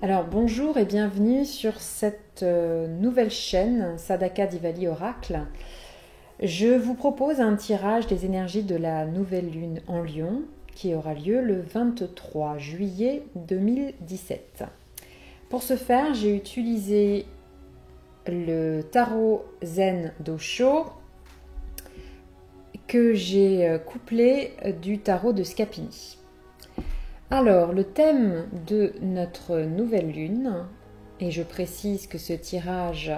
Alors bonjour et bienvenue sur cette nouvelle chaîne Sadaka Diwali Oracle. Je vous propose un tirage des énergies de la nouvelle lune en Lion qui aura lieu le 23 juillet 2017. Pour ce faire, j'ai utilisé le tarot Zen d'Osho que j'ai couplé du tarot de Scapini. Alors, le thème de notre nouvelle lune, et je précise que ce tirage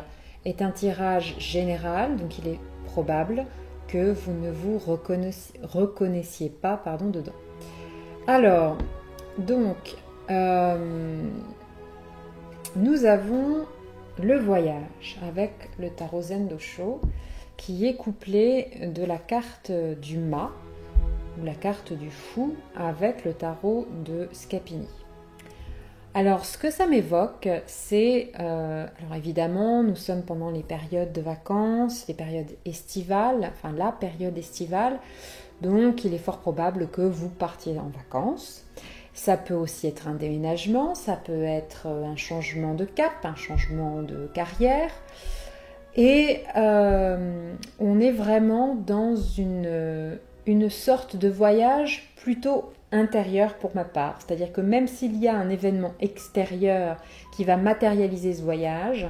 est un tirage général, donc il est probable que vous ne vous reconnaissiez pas dedans. Alors, donc, nous avons le voyage avec le tarot Zen d'Osho qui est couplé de la carte du mât, ou la carte du fou avec le tarot de Scapini. Alors ce que ça m'évoque, c'est, alors évidemment nous sommes pendant les périodes de vacances, les périodes estivales, enfin la période estivale, donc il est fort probable que vous partiez en vacances. Ça peut aussi être un déménagement, ça peut être un changement de cap, un changement de carrière. Et on est vraiment dans une sorte de voyage plutôt intérieur pour ma part. C'est-à-dire que même s'il y a un événement extérieur qui va matérialiser ce voyage,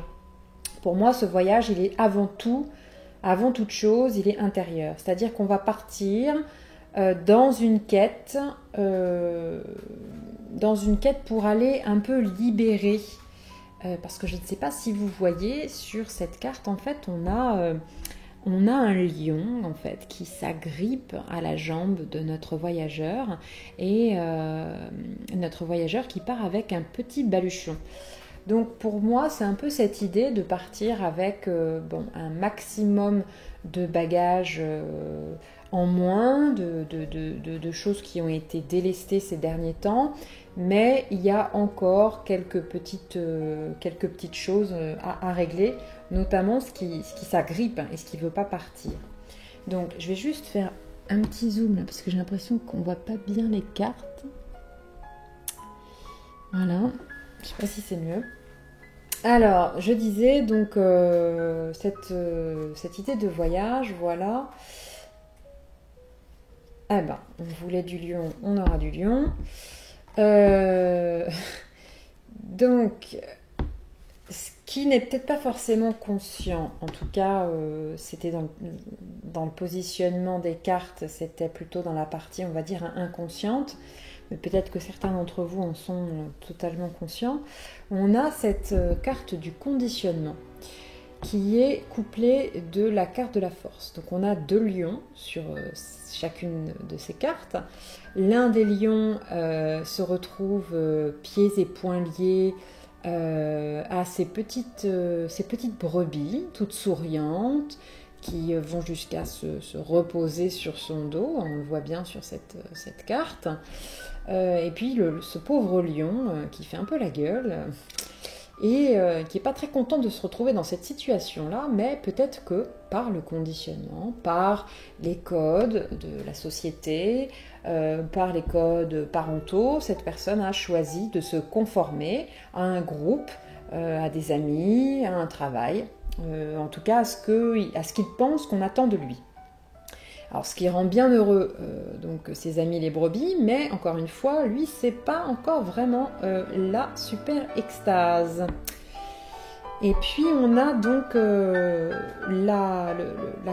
pour moi ce voyage il est avant toute chose, il est intérieur. C'est-à-dire qu'on va partir dans une quête pour aller un peu libérer. Parce que je ne sais pas si vous voyez sur cette carte, en fait, on a un lion en fait qui s'agrippe à la jambe de notre voyageur et notre voyageur qui part avec un petit baluchon. Donc pour moi, c'est un peu cette idée de partir avec un maximum de bagages en moins, de choses qui ont été délestées ces derniers temps, mais il y a encore quelques petites choses à régler, notamment ce qui s'agrippe et ce qui ne veut pas partir. Donc je vais juste faire un petit zoom là, parce que j'ai l'impression qu'on ne voit pas bien les cartes. Voilà, je ne sais pas si c'est mieux. Alors, je disais donc cette idée de voyage, voilà. Ah ben, on voulait du lion, on aura du lion. Donc, ce qui n'est peut-être pas forcément conscient, en tout cas, c'était dans le positionnement des cartes, c'était plutôt dans la partie, on va dire, inconsciente. Mais peut-être que certains d'entre vous en sont totalement conscients. On a cette carte du conditionnement qui est couplée de la carte de la force. Donc on a deux lions sur chacune de ces cartes. L'un des lions se retrouve pieds et poings liés à ces petites brebis, toutes souriantes, qui vont jusqu'à se reposer sur son dos. On le voit bien sur cette carte. Et puis ce pauvre lion qui fait un peu la gueule et qui n'est pas très content de se retrouver dans cette situation-là, mais peut-être que par le conditionnement, par les codes de la société, par les codes parentaux, cette personne a choisi de se conformer à un groupe, à des amis, à un travail, en tout cas à ce qu'il pense qu'on attend de lui. Alors, ce qui rend bien heureux donc ses amis les brebis, mais encore une fois, lui, c'est pas encore vraiment la super extase. Et puis, on a donc la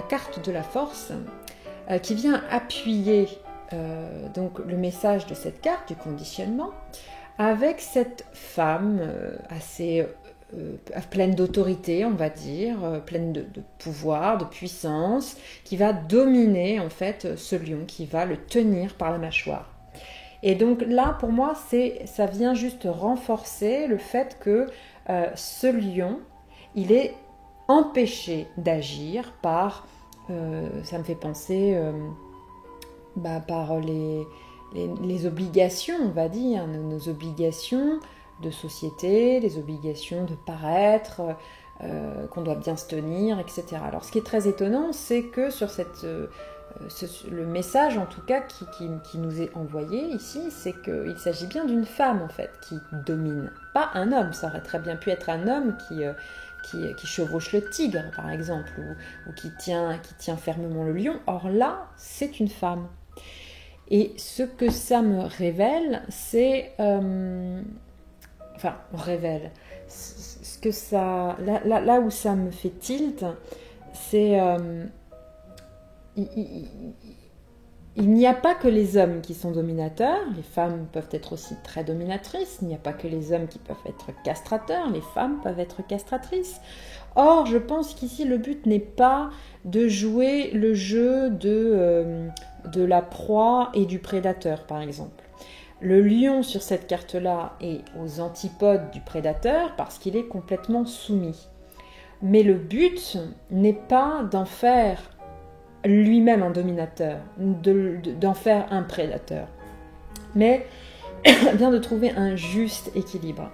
carte de la force qui vient appuyer donc le message de cette carte du conditionnement avec cette femme assez pleine d'autorité, on va dire, pleine de pouvoir, de puissance, qui va dominer en fait ce lion, qui va le tenir par la mâchoire. Et donc là, pour moi, ça vient juste renforcer le fait que ce lion, il est empêché d'agir par, ça me fait penser, par les obligations, on va dire, nos obligations de société, les obligations de paraître, qu'on doit bien se tenir, etc. Alors ce qui est très étonnant, c'est que sur le message en tout cas qui nous est envoyé ici, c'est qu'il s'agit bien d'une femme en fait qui domine, pas un homme. Ça aurait très bien pu être un homme qui chevauche le tigre par exemple, ou qui tient fermement le lion. Or là, c'est une femme. Et ce que ça me révèle, c'est... révèle. Ce que ça... Là où ça me fait tilt, c'est... il n'y a pas que les hommes qui sont dominateurs, les femmes peuvent être aussi très dominatrices, il n'y a pas que les hommes qui peuvent être castrateurs, les femmes peuvent être castratrices. Or, je pense qu'ici, le but n'est pas de jouer le jeu de la proie et du prédateur, par exemple. Le lion sur cette carte-là est aux antipodes du prédateur parce qu'il est complètement soumis. Mais le but n'est pas d'en faire lui-même un dominateur, d'en faire un prédateur, mais bien de trouver un juste équilibre.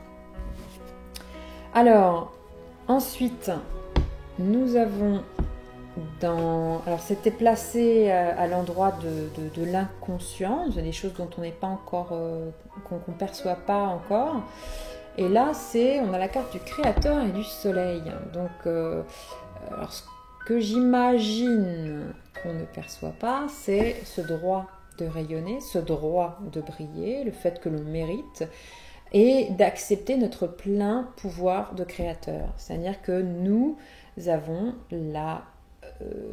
Alors, ensuite, nous avons alors c'était placé à l'endroit de l'inconscient, des choses dont on n'est pas encore, qu'on ne perçoit pas encore. Et là, on a la carte du créateur et du soleil. Donc, alors, ce que j'imagine qu'on ne perçoit pas, c'est ce droit de rayonner, ce droit de briller, le fait que l'on mérite, et d'accepter notre plein pouvoir de créateur. C'est-à-dire que nous avons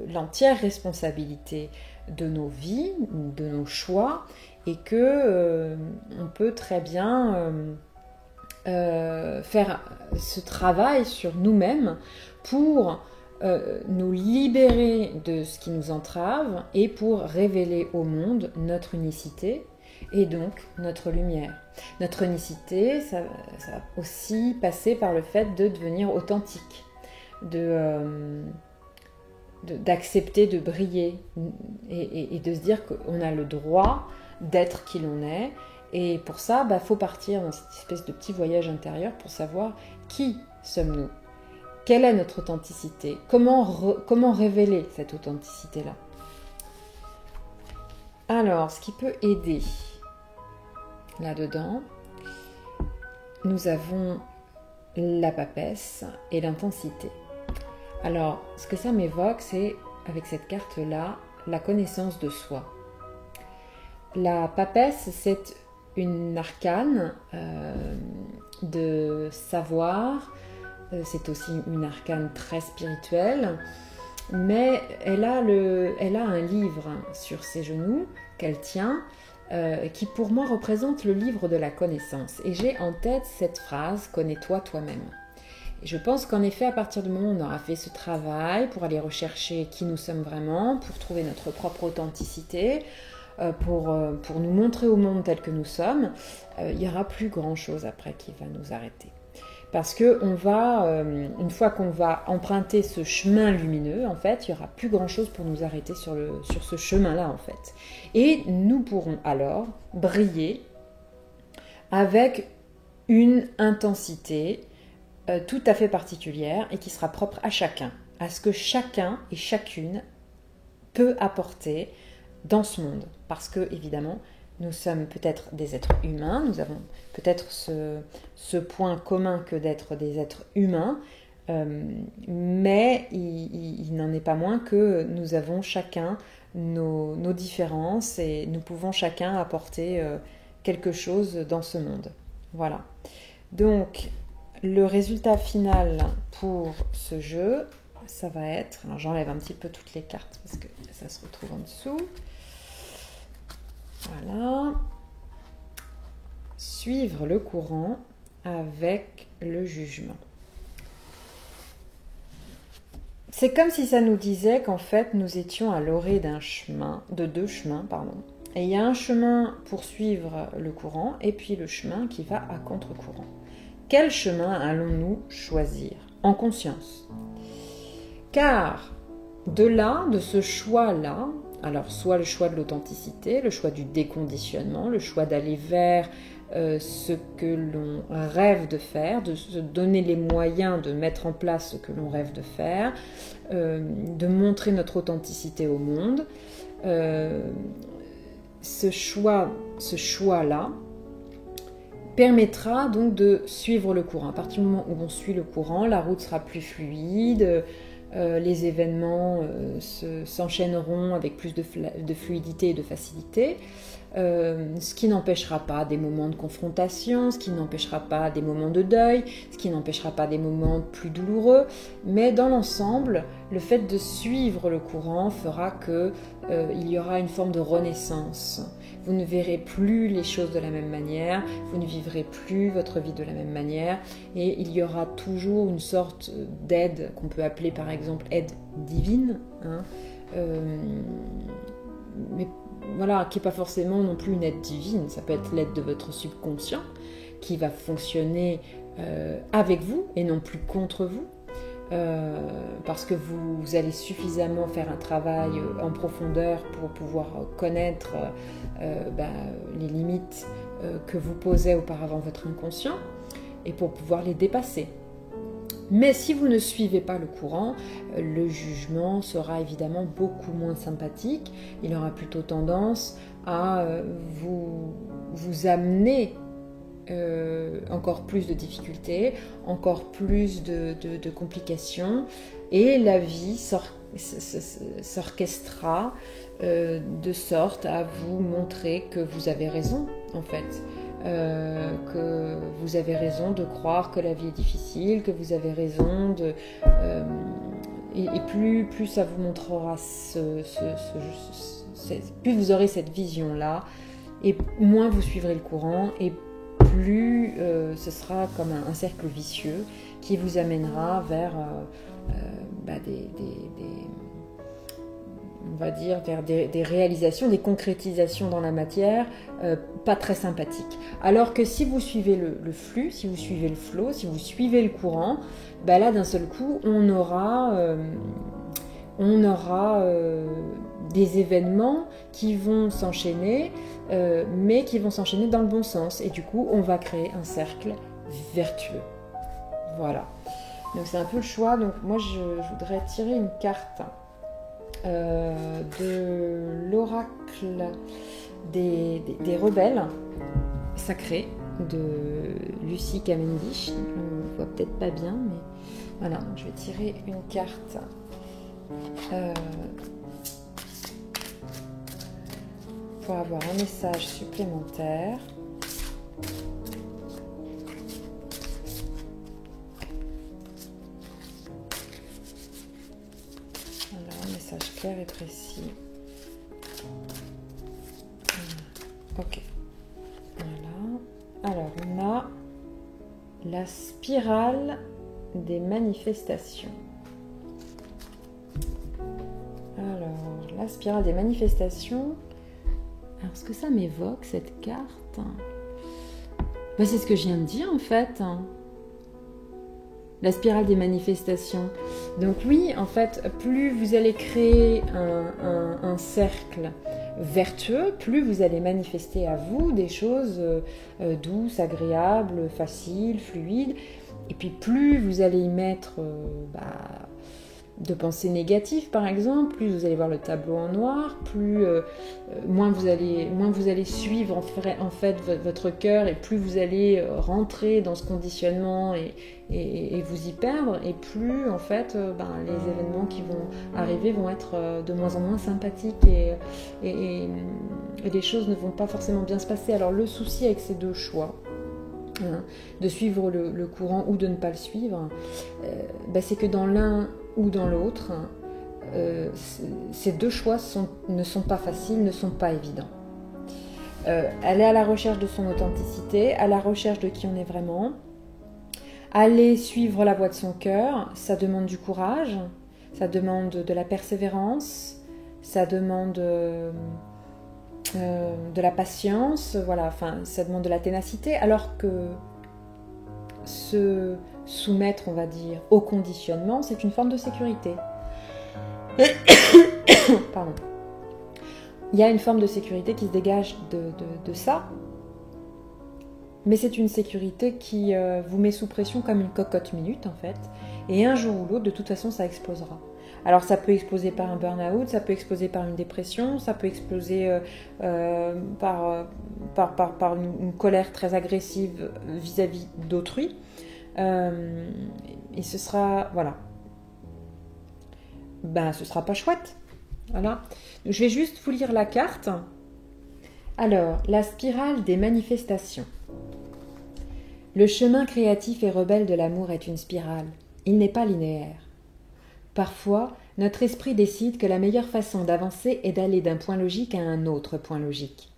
l'entière responsabilité de nos vies, de nos choix, et que on peut très bien faire ce travail sur nous-mêmes pour nous libérer de ce qui nous entrave et pour révéler au monde notre unicité et donc notre lumière. Notre unicité, ça va aussi passer par le fait de devenir authentique, d'accepter de briller et de se dire qu'on a le droit d'être qui l'on est. Et pour ça, faut partir dans cette espèce de petit voyage intérieur pour savoir qui sommes-nous, quelle est notre authenticité, comment révéler cette authenticité-là. Alors, ce qui peut aider là-dedans, nous avons la papesse et l'intensité. Alors, ce que ça m'évoque, c'est, avec cette carte-là, la connaissance de soi. La papesse, c'est une arcane de savoir, c'est aussi une arcane très spirituelle, mais elle a un livre sur ses genoux qu'elle tient, qui pour moi représente le livre de la connaissance. Et j'ai en tête cette phrase « Connais-toi toi-même ». Et je pense qu'en effet, à partir du moment où on aura fait ce travail pour aller rechercher qui nous sommes vraiment, pour trouver notre propre authenticité, pour nous montrer au monde tel que nous sommes, il n'y aura plus grand-chose après qui va nous arrêter. Parce que une fois qu'on va emprunter ce chemin lumineux, en fait, il n'y aura plus grand-chose pour nous arrêter sur ce chemin-là, en fait. Et nous pourrons alors briller avec une intensité tout à fait particulière et qui sera propre à chacun, à ce que chacun et chacune peut apporter dans ce monde. Parce que, évidemment, nous sommes peut-être des êtres humains, nous avons peut-être ce point commun que d'être des êtres humains, mais il n'en est pas moins que nous avons chacun nos différences et nous pouvons chacun apporter quelque chose dans ce monde. Voilà. Donc, le résultat final pour ce jeu, ça va être... Alors, j'enlève un petit peu toutes les cartes parce que ça se retrouve en dessous. Voilà. Suivre le courant avec le jugement. C'est comme si ça nous disait qu'en fait, nous étions à l'orée de deux chemins. Et il y a un chemin pour suivre le courant et puis le chemin qui va à contre-courant. Quel chemin allons-nous choisir en conscience? Car de ce choix-là, alors soit le choix de l'authenticité, le choix du déconditionnement, le choix d'aller vers ce que l'on rêve de faire, de se donner les moyens de mettre en place ce que l'on rêve de faire, de montrer notre authenticité au monde, ce choix-là permettra donc de suivre le courant. À partir du moment où on suit le courant, la route sera plus fluide, les événements s'enchaîneront avec plus de fluidité et de facilité, ce qui n'empêchera pas des moments de confrontation, ce qui n'empêchera pas des moments de deuil, ce qui n'empêchera pas des moments plus douloureux, mais dans l'ensemble, le fait de suivre le courant fera qu'il y aura une forme de renaissance. Vous ne verrez plus les choses de la même manière, vous ne vivrez plus votre vie de la même manière, et il y aura toujours une sorte d'aide qu'on peut appeler par exemple aide divine, hein, mais voilà, qui n'est pas forcément non plus une aide divine, ça peut être l'aide de votre subconscient qui va fonctionner avec vous et non plus contre vous. Parce que vous allez suffisamment faire un travail en profondeur pour pouvoir connaître les limites que vous posait auparavant votre inconscient et pour pouvoir les dépasser. Mais si vous ne suivez pas le courant, le jugement sera évidemment beaucoup moins sympathique. Il aura plutôt tendance à vous amener encore plus de difficultés, encore plus de complications, et la vie s'orchestrera de sorte à vous montrer que vous avez raison en fait, que vous avez raison de croire que la vie est difficile, que vous avez raison et plus ça vous montrera plus vous aurez cette vision là, et moins vous suivrez le courant, et plus ce sera comme un cercle vicieux qui vous amènera vers on va dire vers des réalisations, des concrétisations dans la matière pas très sympathiques. Alors que si vous suivez le flux, si vous suivez le flow, si vous suivez le courant, là d'un seul coup on aura des événements qui vont s'enchaîner, mais qui vont s'enchaîner dans le bon sens. Et du coup, on va créer un cercle vertueux. Voilà. Donc c'est un peu le choix. Donc moi, je voudrais tirer une carte de l'oracle des rebelles sacrés de Lucie Cavendish. On ne voit peut-être pas bien, mais voilà. Donc je vais tirer une carte. Pour avoir un message supplémentaire. Alors, un message clair et précis. Ok. Voilà. Alors, on a la spirale des manifestations. Alors, la spirale des manifestations. Alors, ce que ça m'évoque, cette carte, c'est ce que je viens de dire en fait. La spirale des manifestations. Donc oui, en fait, plus vous allez créer un cercle vertueux, plus vous allez manifester à vous des choses douces, agréables, faciles, fluides. Et puis plus vous allez y mettre de pensées négatives par exemple, plus vous allez voir le tableau en noir, moins vous allez suivre en fait votre cœur, et plus vous allez rentrer dans ce conditionnement et vous y perdre, et plus en fait les événements qui vont arriver vont être de moins en moins sympathiques, et les choses ne vont pas forcément bien se passer. Alors le souci avec ces deux choix, de suivre le courant ou de ne pas le suivre, c'est que dans l'un ou dans l'autre, ces deux choix ne sont pas faciles, ne sont pas évidents. Elle est à la recherche de son authenticité, à la recherche de qui on est vraiment. Aller suivre la voie de son cœur, ça demande du courage, ça demande de la persévérance, ça demande de la patience, voilà, ça demande de la ténacité, alors que se soumettre, on va dire, au conditionnement, c'est une forme de sécurité. Pardon. Il y a une forme de sécurité qui se dégage de ça, mais c'est une sécurité qui vous met sous pression comme une cocotte minute en fait, et un jour ou l'autre, de toute façon, ça explosera. Alors ça peut exploser par un burn-out, ça peut exploser par une dépression, ça peut exploser par une colère très agressive vis-à-vis d'autrui. Et ce sera, voilà, ce sera pas chouette. Voilà. Je vais juste vous lire la carte. Alors, la spirale des manifestations. Le chemin créatif et rebelle de l'amour est une spirale. Il n'est pas linéaire. Parfois, notre esprit décide que la meilleure façon d'avancer est d'aller d'un point logique à un autre point logique.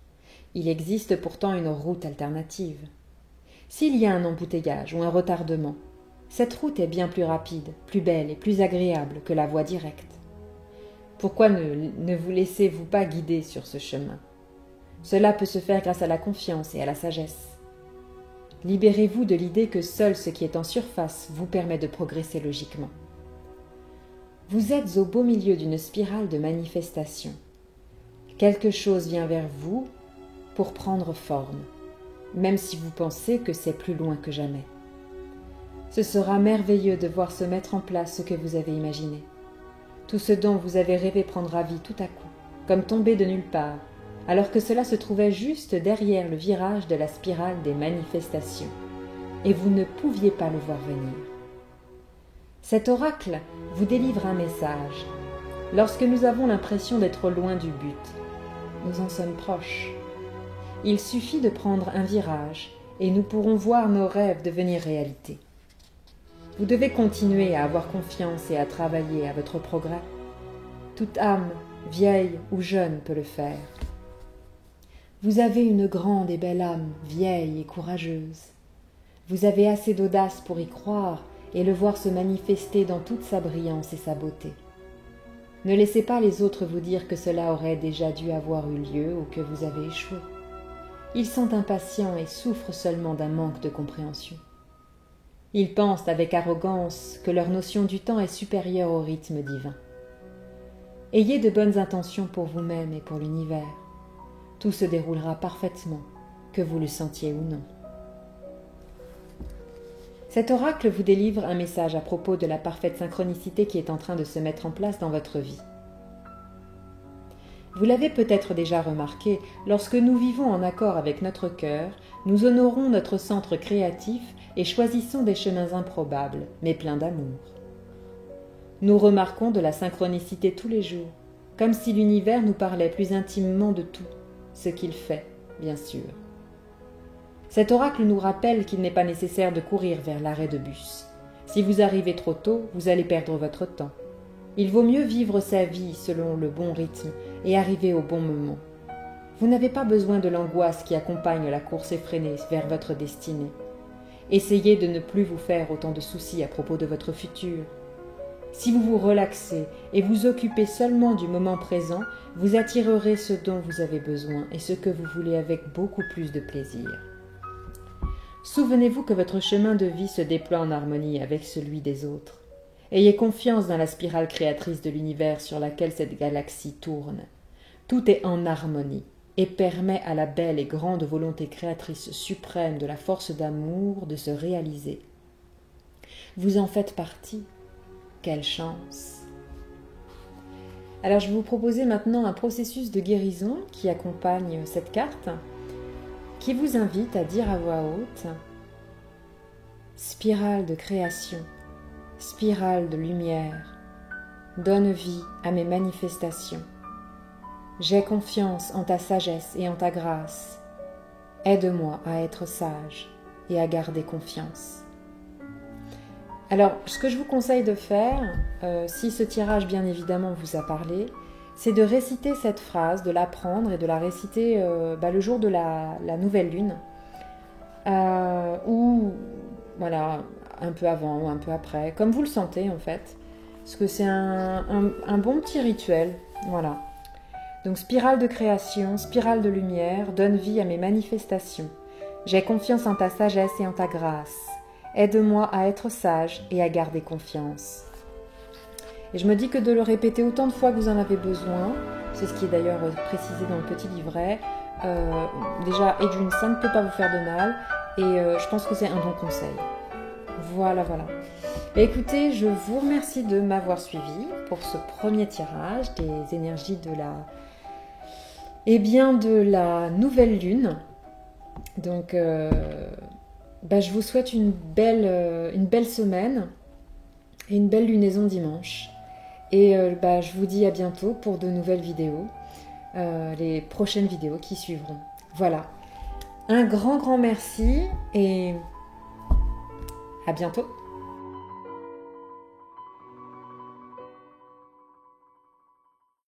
Il existe pourtant une route alternative. S'il y a un embouteillage ou un retardement, cette route est bien plus rapide, plus belle et plus agréable que la voie directe. Pourquoi ne vous laissez-vous pas guider sur ce chemin? Cela peut se faire grâce à la confiance et à la sagesse. Libérez-vous de l'idée que seul ce qui est en surface vous permet de progresser logiquement. Vous êtes au beau milieu d'une spirale de manifestation. Quelque chose vient vers vous pour prendre forme, même si vous pensez que c'est plus loin que jamais. Ce sera merveilleux de voir se mettre en place ce que vous avez imaginé. Tout ce dont vous avez rêvé prendra vie tout à coup, comme tombé de nulle part, alors que cela se trouvait juste derrière le virage de la spirale des manifestations, et vous ne pouviez pas le voir venir. Cet oracle vous délivre un message. Lorsque nous avons l'impression d'être loin du but, nous en sommes proches. Il suffit de prendre un virage, et nous pourrons voir nos rêves devenir réalité. Vous devez continuer à avoir confiance et à travailler à votre progrès. Toute âme, vieille ou jeune, peut le faire. Vous avez une grande et belle âme, vieille et courageuse. Vous avez assez d'audace pour y croire et le voir se manifester dans toute sa brillance et sa beauté. Ne laissez pas les autres vous dire que cela aurait déjà dû avoir eu lieu ou que vous avez échoué. Ils sont impatients et souffrent seulement d'un manque de compréhension. Ils pensent avec arrogance que leur notion du temps est supérieure au rythme divin. Ayez de bonnes intentions pour vous-même et pour l'univers. Tout se déroulera parfaitement, que vous le sentiez ou non. Cet oracle vous délivre un message à propos de la parfaite synchronicité qui est en train de se mettre en place dans votre vie. Vous l'avez peut-être déjà remarqué, lorsque nous vivons en accord avec notre cœur, nous honorons notre centre créatif et choisissons des chemins improbables, mais pleins d'amour. Nous remarquons de la synchronicité tous les jours, comme si l'univers nous parlait plus intimement de tout, ce qu'il fait, bien sûr. Cet oracle nous rappelle qu'il n'est pas nécessaire de courir vers l'arrêt de bus. Si vous arrivez trop tôt, vous allez perdre votre temps. Il vaut mieux vivre sa vie selon le bon rythme et arriver au bon moment. Vous n'avez pas besoin de l'angoisse qui accompagne la course effrénée vers votre destinée. Essayez de ne plus vous faire autant de soucis à propos de votre futur. Si vous vous relaxez et vous occupez seulement du moment présent, vous attirerez ce dont vous avez besoin et ce que vous voulez avec beaucoup plus de plaisir. Souvenez-vous que votre chemin de vie se déploie en harmonie avec celui des autres. Ayez confiance dans la spirale créatrice de l'univers sur laquelle cette galaxie tourne. Tout est en harmonie et permet à la belle et grande volonté créatrice suprême de la force d'amour de se réaliser. Vous en faites partie. Quelle chance! Alors je vais vous proposer maintenant un processus de guérison qui accompagne cette carte, qui vous invite à dire à voix haute « Spirale de création, spirale de lumière, donne vie à mes manifestations. J'ai confiance en ta sagesse et en ta grâce. Aide-moi à être sage et à garder confiance. » Alors, ce que je vous conseille de faire, si ce tirage bien évidemment vous a parlé, c'est de réciter cette phrase, de l'apprendre et de la réciter le jour de la nouvelle lune, ou voilà, un peu avant ou un peu après, comme vous le sentez en fait, parce que c'est un bon petit rituel, voilà. Donc spirale de création, spirale de lumière, donne vie à mes manifestations. J'ai confiance en ta sagesse et en ta grâce. Aide-moi à être sage et à garder confiance. Et je me dis que de le répéter autant de fois que vous en avez besoin, c'est ce qui est d'ailleurs précisé dans le petit livret, déjà, et d'une, ça ne peut pas vous faire de mal, et je pense que c'est un bon conseil. Voilà. Écoutez, je vous remercie de m'avoir suivi pour ce premier tirage des énergies de la nouvelle lune. Donc, je vous souhaite une belle semaine et une belle lunaison dimanche. Et je vous dis à bientôt pour de nouvelles vidéos, les prochaines vidéos qui suivront. Voilà, un grand merci et à bientôt.